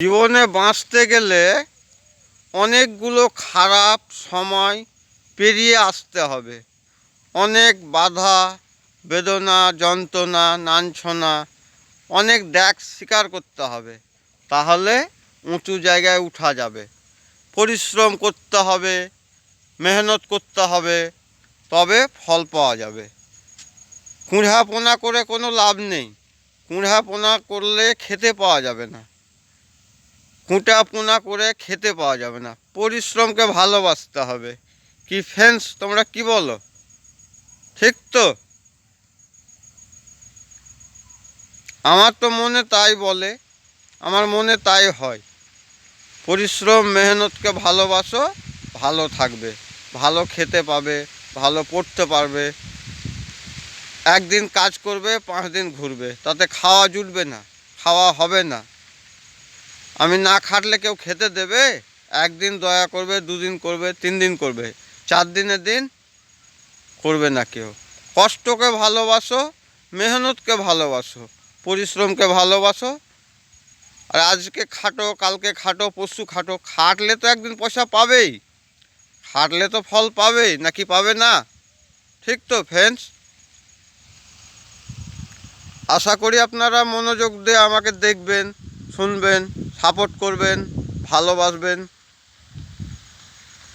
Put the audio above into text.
জীবনে বাঁচতে গেলে অনেকগুলো খারাপ সময় পেরিয়ে আসতে হবে। অনেক বাধা বেদনা যন্ত্রণা লাঞ্ছনা অনেক ত্যাগ স্বীকার করতে হবে, তাহলে উঁচু জায়গায় উঠা যাবে। পরিশ্রম করতে হবে, মেহনত করতে হবে, তবে ফল পাওয়া যাবে। কুঁড়াপোনা করে কোনো লাভ নেই। কুঁড়াপোনা করলে খেতে পাওয়া যাবে না, কুঁটাপোনা করে খেতে পাওয়া যাবে না। পরিশ্রমকে ভালোবাসতে হবে। কি ফ্রেন্ডস, তোমরা কি বলো? ঠিক তো? আমার তো মনে তাই বলে, আমার মনে তাই হয়। পরিশ্রম মেহনতকে ভালোবাসো, ভালো থাকবে, ভালো খেতে পাবে, ভালো পড়তে পারবে। একদিন কাজ করবে, 5 দিন ঘুরবে, তাতে খাওয়া জুটবে না, খাওয়া হবে না। আমি না খাটলে কেউ খেতে দেবে? একদিন দয়া করবে, 2 দিন করবে, 3 দিন করবে, 4 দিনের দিন করবে না কেউ। কষ্টকে ভালোবাসো, মেহনতকে ভালোবাসো, পরিশ্রমকে ভালোবাসো। আর আজকে খাটো, কালকে খাটো, পরশু খাটো, খাটলে তো একদিন পয়সা পাবেই, খাটলে তো ফল পাবেই, নাকি পাবে না? ঠিক তো ফ্রেন্ডস? আশা করি আপনারা মনোযোগ দিয়ে আমাকে দেখবেন, শুনবেন, সাপোর্ট করবেন, ভালোবাসবেন।